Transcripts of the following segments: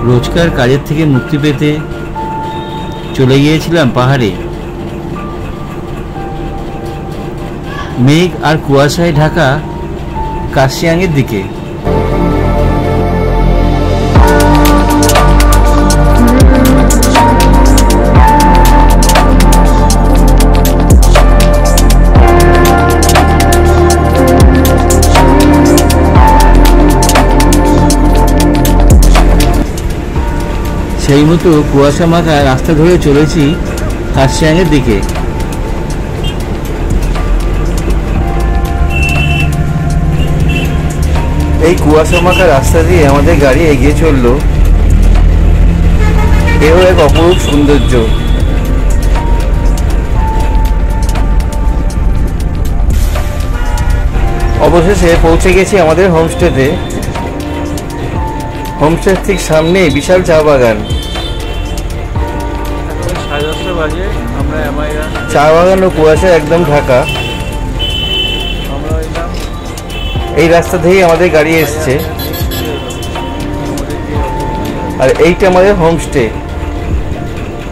রোজকার কাজের থেকে মুক্তি পেতে চলে গিয়েছিলাম পাহাড়ে। মেঘ আর কুয়াশায় ঢাকা কার্শিয়াংয়ের দিকে। সেই মতো কুয়াশা মাখা রাস্তা ধরে চলেছি কার্শিয়াংয়ের দিকে। এই কুয়াশা মাখা রাস্তা দিয়ে আমাদের গাড়ি এগিয়ে চলল। এও এক অপরূপ সৌন্দর্য। অবশেষে পৌঁছে গেছি আমাদের হোমস্টেতে। হোমস্টের ঠিক সামনে বিশাল চা বাগান। চা বাগান ও কুয়াশায় একদম ঢাকা। এই রাস্তা থেকেই আমাদের গাড়ি এসছে, আর এইটা আমাদের হোমস্টে।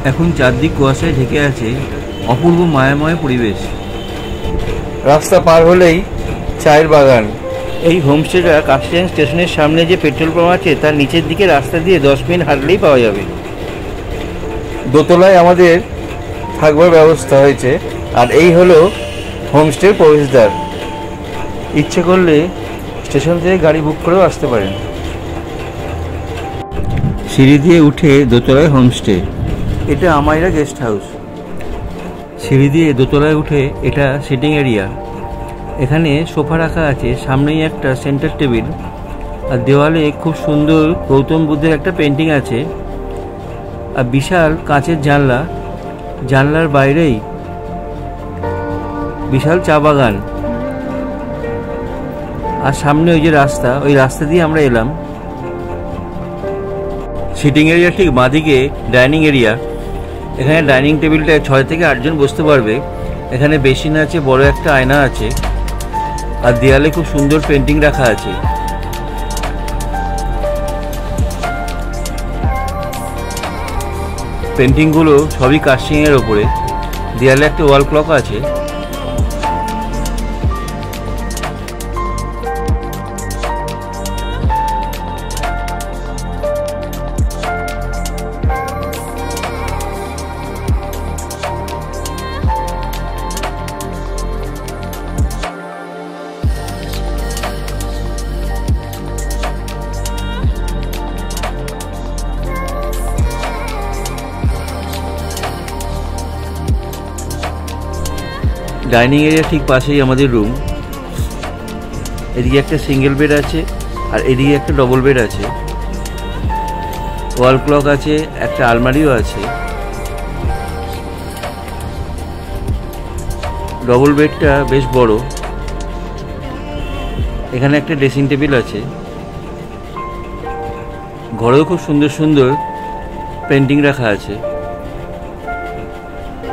এখন চারদিক কুয়াশায় ঢেকে আছে, অপূর্ব মায়াময় পরিবেশ। রাস্তা পার হলেই চায়ের বাগান। এই হোমস্টেটা কার্শিয়াং স্টেশনের সামনে যে পেট্রোল পাম্প আছে তার নিচের দিকে রাস্তা দিয়ে 10 মিনিট হাঁটলেই পাওয়া যাবে। দোতলায় আমাদের থাকবার ব্যবস্থা হয়েছে, আর এই হলো হোমস্টের প্রবেশদ্বার। ইচ্ছে করলে স্টেশন থেকে গাড়ি বুক করেও আসতে পারেন। সিঁড়ি দিয়ে উঠে দোতলায় হোমস্টে। এটা আমাইরা গেস্ট হাউস। সিঁড়ি দিয়ে দোতলায় উঠে এটা সিটিং এরিয়া। এখানে সোফা রাখা আছে, সামনেই একটা সেন্টার টেবিল, আর দেওয়ালে খুব সুন্দর গৌতম বুদ্ধের একটা পেন্টিং আছে, আর বিশাল কাঁচের জানলা। জানলার বাইরেই বিশাল চা বাগান, আর সামনে ওই যে রাস্তা, ওই রাস্তা দিয়ে আমরা এলাম। সিটিং এরিয়া ঠিক বাঁদিকে ডাইনিং এরিয়া। এখানে ডাইনিং টেবিলটায় 6 থেকে 8 জন বসতে পারবে। এখানে বেসিন আছে, বড় একটা আয়না আছে, আর দেয়ালে খুব সুন্দর পেন্টিং রাখা আছে। পেন্টিংগুলো সবই কার্শিয়াংয়ের ওপরে। দেয়ালে একটা ওয়াল ক্লক আছে। ডাইনিং এরিয়া ঠিক পাশেই আমাদের রুম। এদিকে একটা সিঙ্গেল বেড আছে, আর এদিকে একটা ডবল বেড আছে। ওয়াল ক্লক আছে, একটা আলমারিও আছে। ডবল বেডটা বেশ বড়। এখানে একটা ড্রেসিং টেবিল আছে। ঘরেও খুব সুন্দর সুন্দর পেন্টিং রাখা আছে,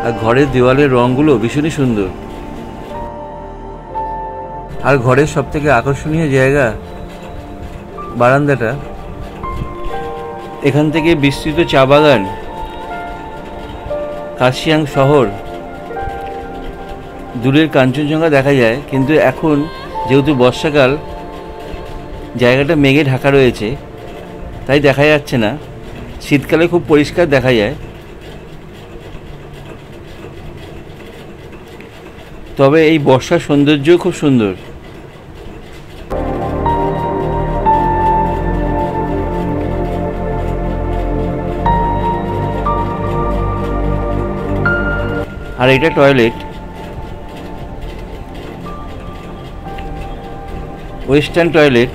আর ঘরের দেওয়ালের রঙগুলো ভীষণই সুন্দর। আর ঘরের সব থেকে আকর্ষণীয় জায়গা বারান্দাটা। এখান থেকে বিস্তৃত চা বাগান, কার্শিয়াং শহর, দূরের কাঞ্চনজঙ্ঘা দেখা যায়। কিন্তু এখন যেহেতু বর্ষাকাল, জায়গাটা মেঘে ঢাকা রয়েছে, তাই দেখা যাচ্ছে না। শীতকালে খুব পরিষ্কার দেখা যায়। তবে এই বর্ষার সৌন্দর্য খুব সুন্দর। আর এটা টয়লেট, ওয়েস্টার্ন টয়লেট।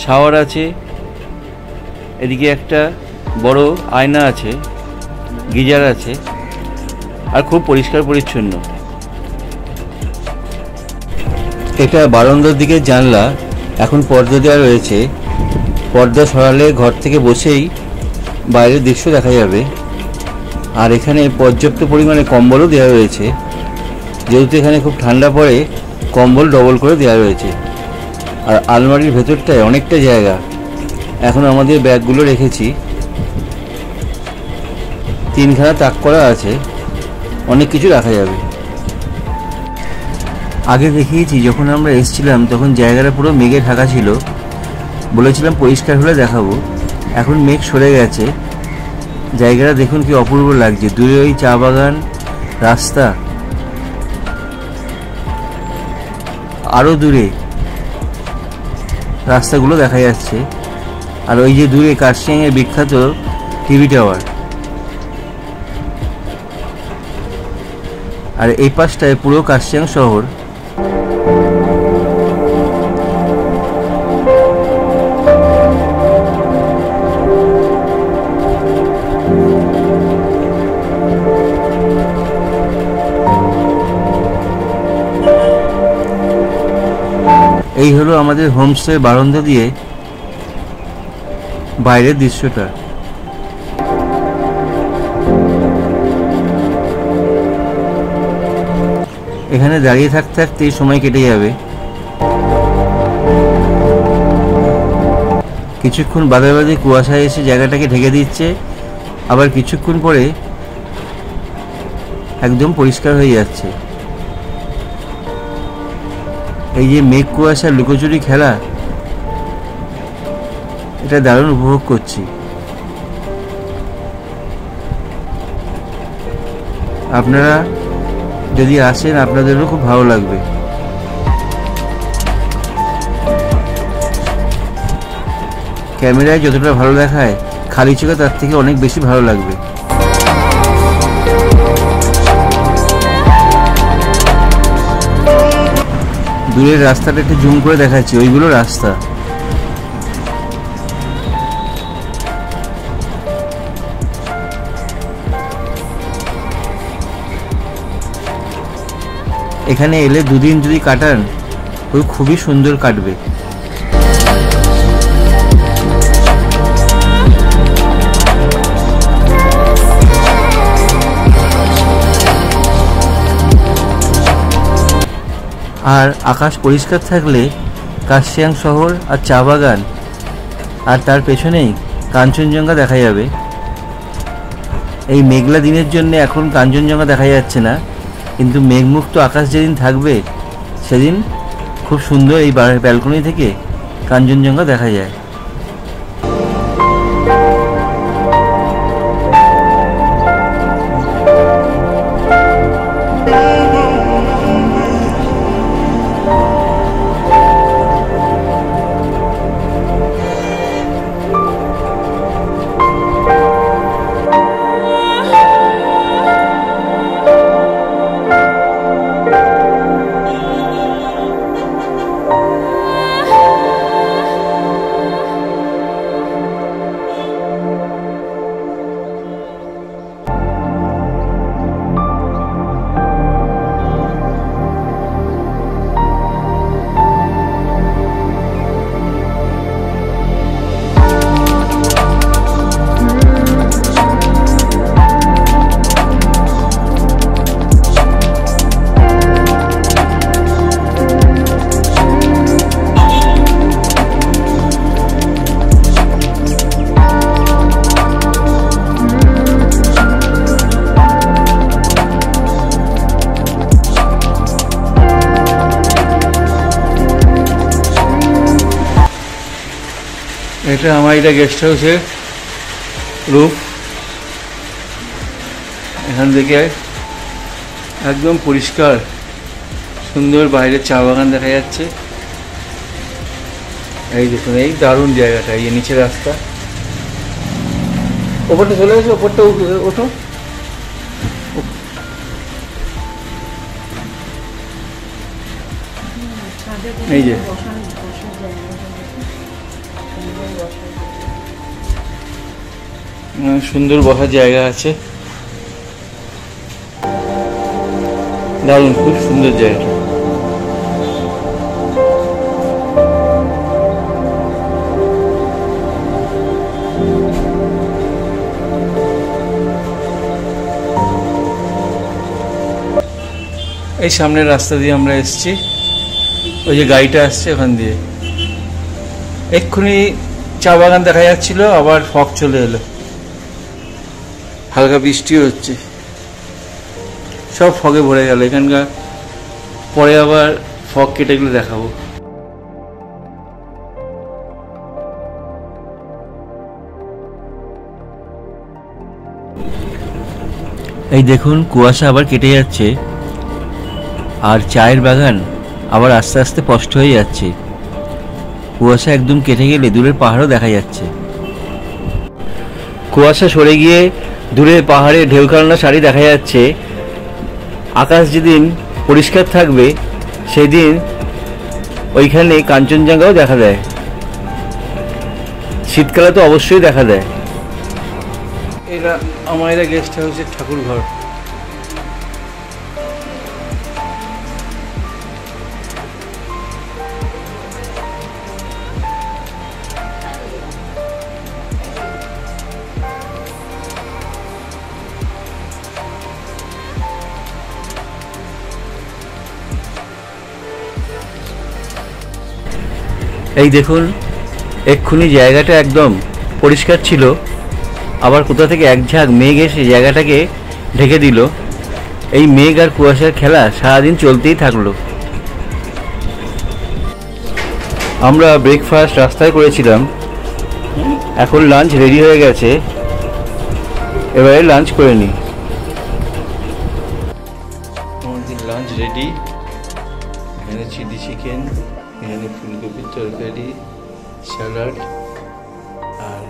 শাওয়ার আছে, এদিকে একটা বড় আয়না আছে, গিজার আছে, আর খুব পরিষ্কার পরিচ্ছন্ন। এটা বারান্দার দিকে জানলা। এখন পর্দা দেওয়া রয়েছে। পর্দা সরালে ঘর থেকে বসেই বাইরের দৃশ্য দেখা যাবে। আর এখানে পর্যাপ্ত পরিমাণে কম্বলও দেওয়া রয়েছে। যেহেতু এখানে খুব ঠান্ডা পড়ে, কম্বল ডবল করে দেওয়া রয়েছে। আর আলমারির ভেতরটায় অনেকটা জায়গা। এখন আমাদের ব্যাগগুলো রেখেছি, 3খানা তাক করা আছে, অনেক কিছু রাখা যাবে। আগে দেখিয়েছি যখন আমরা এসেছিলাম তখন জায়গাটা পুরো মেঘে ঢাকা ছিল, বলেছিলাম পরিষ্কার হলে দেখাবো। এখন মেঘ সরে গেছে, জায়গাটা দেখুন কি অপূর্ব লাগছে। দূরে ওই চা বাগান, রাস্তা, আরও দূরে রাস্তাগুলো দেখা যাচ্ছে, আর ওই যে দূরে কার্শিয়াংয়ের বিখ্যাত টিভি টাওয়ার, আর এই পাশটায় পুরো কার্শিয়াং শহর। এই হলো আমাদের হোমস্টে বারান্দা দিয়ে বাইরের দৃশ্যটা। এখানে দাঁড়িয়ে থাকতে থাকতেই সময় কেটে যাবে। কিছুক্ষণ বাদে বাদে কুয়াশায় এসে জায়গাটাকে ঢেকে দিচ্ছে, আবার কিছুক্ষণ পরে একদম পরিষ্কার হয়ে যাচ্ছে। এই যে মেঘ কুয়াশার লুকোচুরি খেলা, এটা দারুণ উপভোগ করছি। আপনারা যদি আসেন আপনাদেরও খুব ভালো লাগবে। ক্যামেরায় যতটা ভালো দেখায়, খালি চোখে তার থেকে অনেক বেশি ভালো লাগবে। দূরের রাস্তাটা একটু জুম করে দেখাচ্ছি, ওইগুলো রাস্তা। এখানে এলে দুদিন যদি কাটান, ওই খুবই সুন্দর কাটবে। আর আকাশ পরিষ্কার থাকলে কার্শিয়াং শহর আর চা বাগান, আর তার পেছনেই কাঞ্চনজঙ্ঘা দেখা যাবে। এই মেঘলা দিনের জন্য এখন কাঞ্চনজঙ্ঘা দেখা যাচ্ছে না, কিন্তু মেঘমুক্ত আকাশ যেদিন থাকবে সেদিন খুব সুন্দর এই ব্যালকনি থেকে কাঞ্চনজঙ্ঘা দেখা যায়। এটা আমার এটা গেস্ট হাউসের রূপ। এখান থেকে একদম পরিষ্কার সুন্দর বাইরে চা বাগান দেখা যাচ্ছে। এই দেখুন, এই দারুণ জায়গাটা, এই নিচে রাস্তা। ওপরটা চলে আসে, ওপরটা ওঠো। এই যে সুন্দর বসার জায়গা আছে, দারুণ, খুব সুন্দর জায়গাটা। এই সামনের রাস্তা দিয়ে আমরা এসেছি, ওই যে গাড়িটা আসছে ওখান দিয়ে। এক্ষুনি চা বাগান দেখা যাচ্ছিল, আবার ফগ চলে এলো, হালকা বৃষ্টিও হচ্ছে, সব ফগে ভরে গেল এখানকার। পরে আবার ফগ কেটে গেলে দেখাবো। এই দেখুন কুয়াশা আবার কেটে যাচ্ছে, আর চায়ের বাগান আবার আস্তে আস্তে স্পষ্ট হয়ে যাচ্ছে। কুয়াশা একদম কেটে গেলে দূরের পাহাড়ও দেখা যাচ্ছে। কুয়াশা সরে গিয়ে দূরে পাহাড়ে ঢেউ খেলানো শাড়ি দেখা যাচ্ছে। আকাশ যেদিন পরিষ্কার থাকবে সেদিন ওইখানে কাঞ্চনজঙ্ঘাও দেখা দেয়। শীতকালে তো অবশ্যই দেখা দেয়। এরা আমাদের গেস্ট হাউসের ঠাকুর ঘর। এই দেখুন, এক্ষুনি জায়গাটা একদম পরিষ্কার ছিল, আবার কোথা থেকে এক ঝাঁক মেঘ এসে জায়গাটাকে ঢেকে দিল। এই মেঘ আর কুয়াশার খেলা সারাদিন চলতেই থাকলো। আমরা ব্রেকফাস্ট রাস্তায় করেছিলাম, এখন লাঞ্চ রেডি হয়ে গেছে, এবারে লাঞ্চ করে নিই। আমাদের লাঞ্চ রেডি। এখানে চিলি চিকেন, এখানে ফুলকপির তরকারি, স্যালাড আর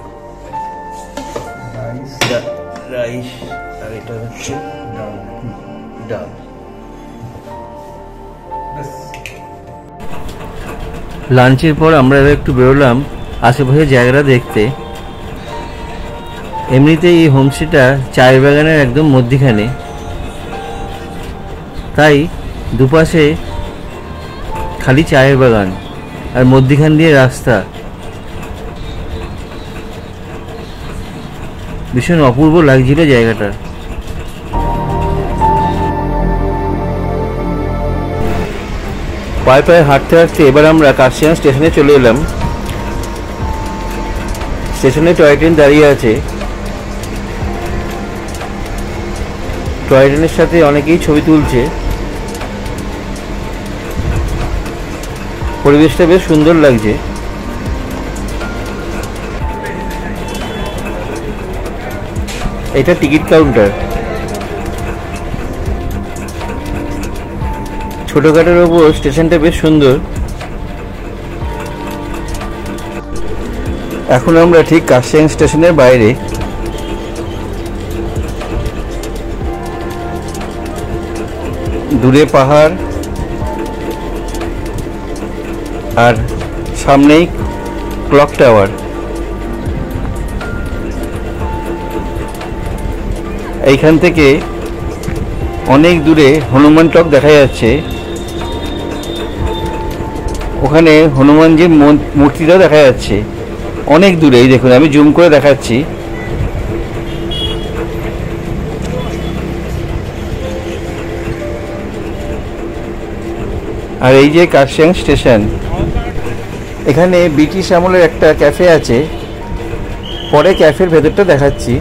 রাইস, আর এটা হচ্ছে ডাল। লাঞ্চের পর আমরা একটু বেরোলাম আশেপাশের জায়গাটা দেখতে। এমনিতেই এই হোমস্টেটা চায়ের বাগানের একদম মধ্যিখানে, তাই দুপাশে খালি চায়ের বাগান আর মধ্যিখান দিয়ে রাস্তা। ভীষণ অপূর্ব লাগছিল জায়গাটা। পায়ে পায়ে হাঁটতে হাঁটতে এবার আমরা কাশিয়ান স্টেশনে চলে এলাম। স্টেশনে টয় ট্রেন দাঁড়িয়ে আছে। টয় ট্রেনের সাথে অনেকেই ছবি তুলছে। পরিবেশটা বেশ সুন্দর লাগছে। এটা টিকিট কাউন্টার। ছোটখাটোর ওপর স্টেশনটা বেশ সুন্দর। এখন আমরা ঠিক কাশিয়ান স্টেশনের বাইরে। দূরে পাহাড় আর সামনেই ক্লক টাওয়ার। এইখান থেকে অনেক দূরে হনুমান টক দেখা যাচ্ছে। ওখানে হনুমানজির মূর্তিটাও দেখা যাচ্ছে অনেক দূরে। এই দেখুন, আমি জুম করে দেখাচ্ছি। আর এই যে কাশিয়ান স্টেশন, এখানে ব্রিটিশ আমলের একটা ক্যাফে আছে, পরে ক্যাফের ভেতরটা দেখাচ্ছি।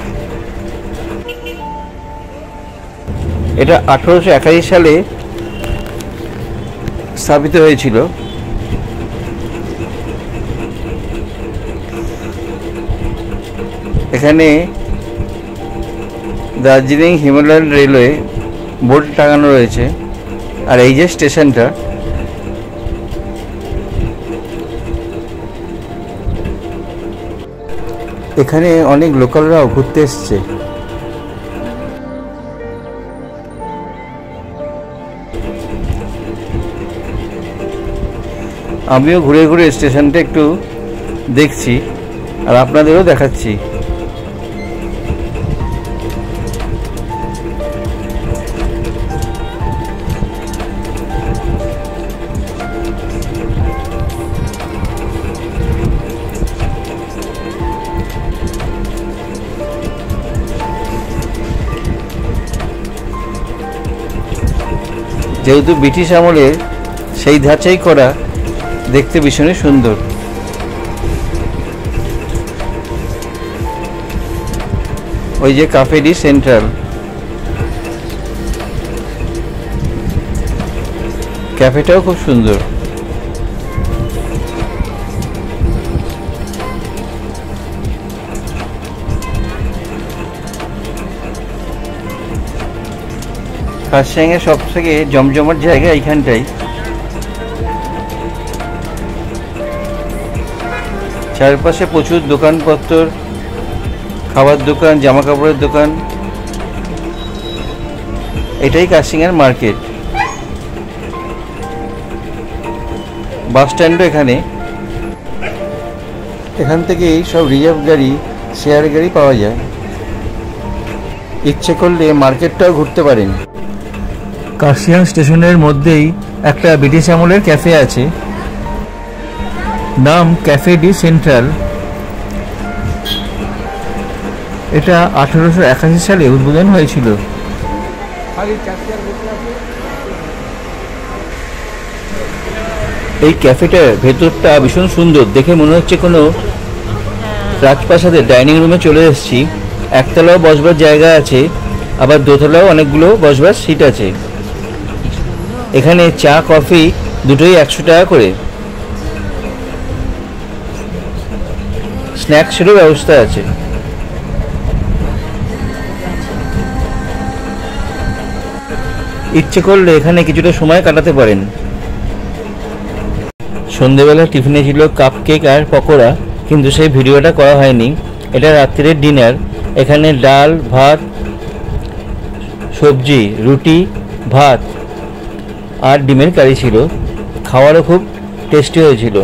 এটা 1881 সালে স্থাপিত হয়েছিল। এখানে দার্জিলিং হিমালয়ান রেলওয়ে বোর্ড টাঙানো রয়েছে। আর এই যে স্টেশনটা, এখানে অনেক লোকালরাও ঘুরতে এসছে। আমিও ঘুরে ঘুরে স্টেশনটা একটু দেখছি আর আপনাদেরও দেখাচ্ছি। যেহেতু ব্রিটিশ আমলের, সেই ধাঁচাই করা, দেখতে ভীষণই সুন্দর। ওই যে ক্যাফে ডি সেন্ট্রাল, ক্যাফেটাও খুব সুন্দর। কার্শিয়াংয়ের সব থেকে জমজমাট জায়গা এইখানটাই। চারপাশে প্রচুর দোকানপত্র, খাবার দোকান, জামা কাপড়ের দোকান। এটাই কার্শিয়াংয়ের মার্কেট। বাস স্ট্যান্ডও এখানে। এখান থেকেই সব রিজার্ভ গাড়ি, শেয়ার গাড়ি পাওয়া যায়। ইচ্ছে করলে মার্কেটটাও ঘুরতে পারেন। কার্শিয়াং স্টেশনের মধ্যেই একটা ব্রিটিশ আমলের ক্যাফে আছে, নাম ক্যাফে ডি সেন্ট্রাল। এটা 1881 সালে উদ্বোধন হয়েছিল। এই ক্যাফেটার ভেতরটা ভীষণ সুন্দর, দেখে মনে হচ্ছে কোনো রাজপ্রাসাদের ডাইনিং রুমে চলে এসেছি। একতলাও বসবার জায়গা আছে, আবার দোতলাও অনেকগুলো বসবার সিট আছে। এখানে চা কফি দুটোই 100 টাকা করে। স্ন্যাক্সেরও ব্যবস্থা আছে। ইচ্ছে করলে এখানে কিছুটা সময় কাটাতে পারেন। সন্ধেবেলা টিফিনে ছিল কাপ কেক আর পকোড়া, কিন্তু সেই ভিডিওটা করা হয়নি। এটা রাত্রের ডিনার। এখানে ডাল, ভাত, সবজি, রুটি, ভাত আর ডিমের কারি ছিল। খাওয়ারও খুব টেস্টি হয়েছিল।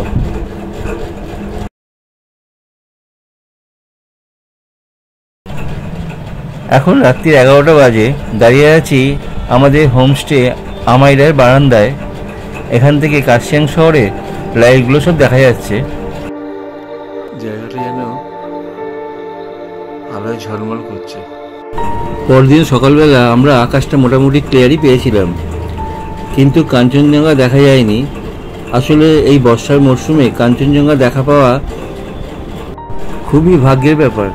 এখন রাত্রি 11টা বাজে। দাঁড়িয়ে আছি আমাদের হোমস্টে আমাইরার বারান্দায়। এখান থেকে কার্শিয়াং শহরে লাইটগুলো সব দেখা যাচ্ছে। জায়গাটা যেন আলোয় ঝলমল করছে। পরদিন সকালবেলা আমরা আকাশটা মোটামুটি ক্লিয়ারই পেয়েছিলাম, কিন্তু কাঞ্চনজঙ্ঘা দেখা যায়নি। আসলে এই বর্ষার মরশুমে কাঞ্চনজঙ্ঘা দেখা পাওয়া খুবই ভাগ্যের ব্যাপার।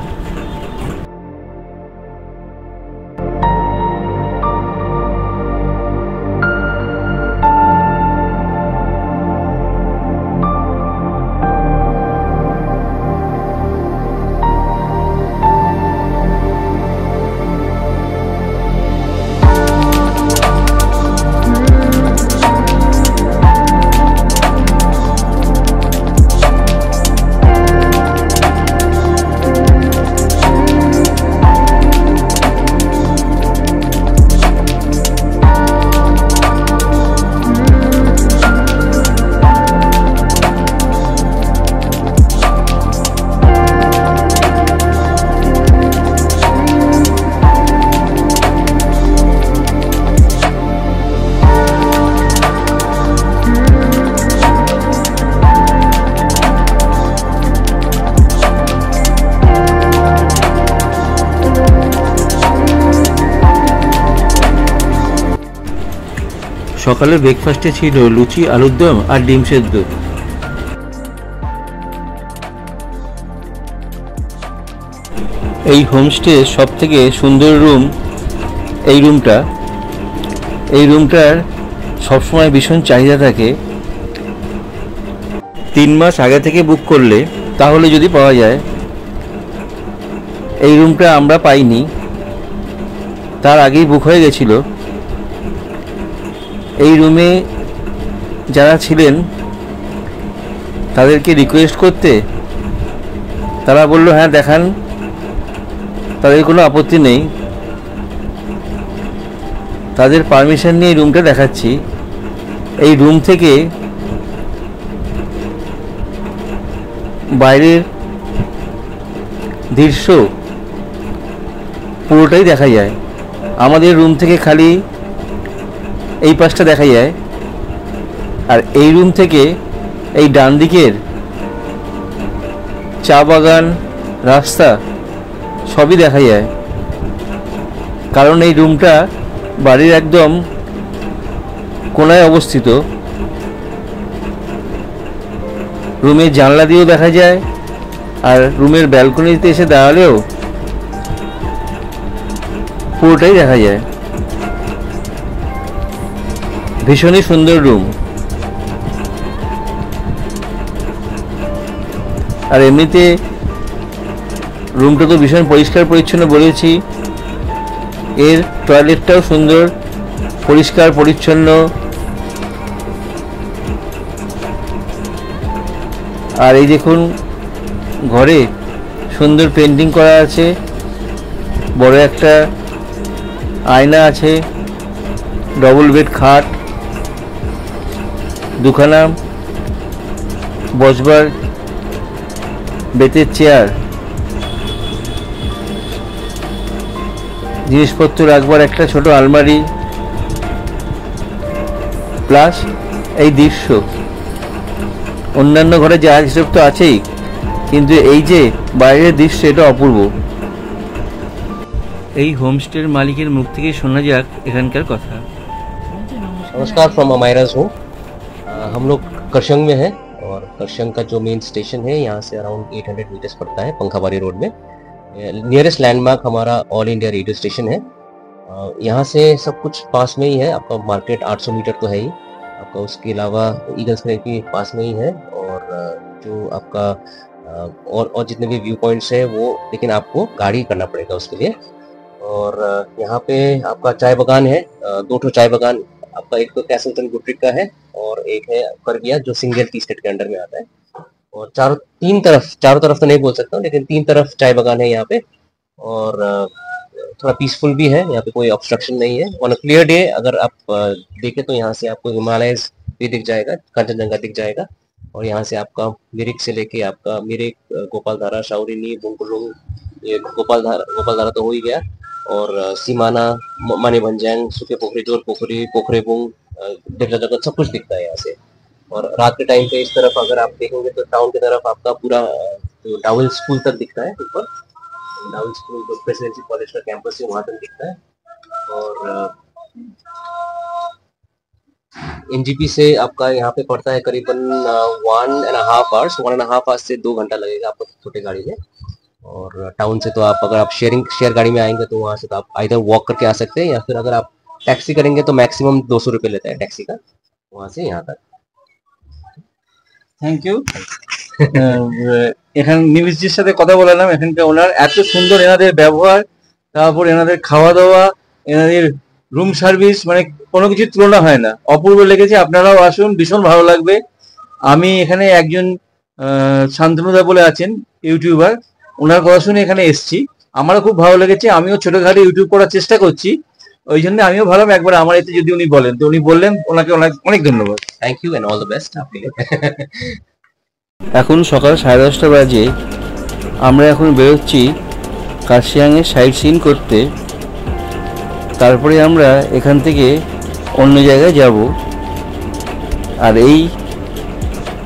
সকালে ব্রেকফাস্টে ছিল লুচি, আলুর দম আর ডিম সেদ্ধ। এই হোমস্টে সব থেকে সুন্দর রুম এই রুমটার সবসময় ভীষণ চাহিদা থাকে। 3 মাস আগে থেকে বুক করলে তাহলে যদি পাওয়া যায়। এই রুমটা আমরা পাইনি, তার আগেই বুক হয়ে গেছিল। এই রুমে যারা ছিলেন তাদেরকে রিকোয়েস্ট করতে তারা বলল হ্যাঁ দেখান, তাদের কোনো আপত্তি নেই। তাদের পারমিশন নিয়ে রুমটা দেখাচ্ছি। এই রুম থেকে বাইরের দৃশ্য পুরোটাই দেখা যায়। আমাদের রুম থেকে খালি এই পাশটা দেখা যায়, আর এই রুম থেকে এই ডান দিকের চা বাগান, রাস্তা সবই দেখা যায়। কারণ এই রুমটা বাড়ির একদম কোনায় অবস্থিত। রুমের জানলা দিয়েও দেখা যায়, আর রুমের ব্যালকনিতে এসে দাঁড়ালেও পুরোটাই দেখা যায়। ভীষণই সুন্দর রুম। আর এমনিতে রুমটা তো ভীষণ পরিষ্কার পরিচ্ছন্ন বলেছি, এর টয়লেটটাও সুন্দর পরিষ্কার পরিচ্ছন্ন। আর এই দেখুন ঘরে সুন্দর পেন্টিং করা আছে, বড় একটা আয়না আছে, ডবল বেড খাট, দুখানা বসবার বেতের চেয়ার, জিনিসপত্র রাখবার একটা ছোট আলমারি, প্লাস এই দৃশ্য। অন্যান্য ঘরে যা হিসেব তো আছেই, কিন্তু এই যে বাইরের দৃশ্য এটা অপূর্ব। এই হোমস্টের মালিকের মুখ থেকে শোনা যাক এখানকার কথা। नमस्कार, फ्रॉम अमायराज होम। हम लोग करशंग में हैं और करशंग का जो मेन स्टेशन है यहाँ से अराउंड 800 मीटर्स पड़ता है पंखाबारी रोड में। नियरेस्ट लैंडमार्क हमारा ऑल इंडिया रेडियो स्टेशन है। यहाँ से सब कुछ पास में ही है। आपका मार्केट 800 मीटर तो है ही, आपका उसके अलावा ईगल्स क्रेक भी पास में ही है। और जो आपका और जितने भी व्यू पॉइंट्स है वो, लेकिन आपको गाड़ी करना पड़ेगा उसके लिए। और यहाँ पे आपका चाय बागान है, 2 चाय बागान आपका, एक तो कैसलटन गुट्रिक का है और एक है करगिया जो सिंगल टी स्टेट के अंडर में आता है। और चारों तरफ तो नहीं बोल सकता हूँ, लेकिन 3 तरफ चाय बागान है यहाँ पे। और थोड़ा पीसफुल भी है, यहाँ पे कोई ऑब्स्ट्रक्शन नहीं है। ऑन अ क्लियर डे अगर आप देखें तो यहाँ से आपको हिमालयस भी दिख जाएगा, कंचनजंगा दिख जाएगा। और यहाँ से आपका मिरिक से लेके आपका मिरिक, गोपालधारा, शाउरिनी, बुंगकुलुंग, ये गोपालधारा तो हो ही गया, और सीमाना, मानेभंजैंग, सुके पोखरी, जोर पोखरी, पोखरेबुंग, डेवला जगत सब कुछ दिखता है यहाँ से। और रात के टाइम पे इस तरफ अगर आप देखेंगे तो टाउन की तरफ आपका पूरा जो डाउल स्कूल तक दिखता है, ऊपर डाउल स्कूल जो प्रेसिडेंसी कॉलेज का कैंपस है वहाँ तक दिखता है। और एनजीपी से आपका यहाँ पे पड़ता है करीबन 1.5 आवर्स से 2 घंटा लगेगा आपको छोटी गाड़ी में। और टाउन से तो आप अगर आप शेयर गाड़ी में आएंगे तो वहाँ से तो आप आइदर वॉक करके आ सकते हैं, या फिर अगर आप टैक्सी करेंगे तो मैक्सिमम 200 रुपये लेता है टैक्सी का वहाँ से यहाँ तक। Thank you. এখানে নিমিষজির সাথে কথা বললাম, এখানকার ওনার এত সুন্দর এনাদের ব্যবহার, তারপর এনাদের খাওয়া দাওয়া, এনাদের রুম সার্ভিস, মানে কোনো কিছু তুলনা হয় না, অপূর্ব লেগেছে। আপনারাও আসুন, ভীষণ ভালো লাগবে। আমি এখানে একজন শান্তনুদা বলে আছেন ইউটিউবার, ওনার কথা শুনে এখানে এসেছি, আমারও খুব ভালো লেগেছে। আমিও ছোটখাটো ইউটিউব করার চেষ্টা করছি, ওই জন্য আমিও ভাবলাম একবার আমার এতে যদি উনি বলেন, তো উনি বললেন, ওনাকে অনেক ধন্যবাদ। Thank you and all the best. এখন সকাল 10:30 বাজে, আমরা এখন বেরোচ্ছি কার্শিয়াংয়ের সাইট সিন করতে। তারপরে আমরা এখান থেকে অন্য জায়গায় যাব। আর এই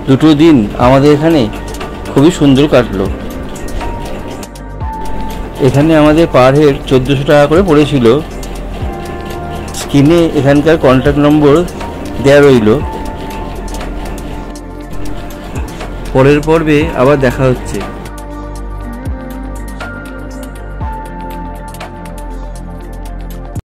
দুটো দিন আমাদের এখানে খুবই সুন্দর কাটলো। এখানে আমাদের পার হেড 1400 টাকা করে পড়েছিল। স্ক্রিনে এখানকার কন্ট্যাক্ট নম্বর দেওয়া রইল। পরের পর্বে আবার দেখা হচ্ছে।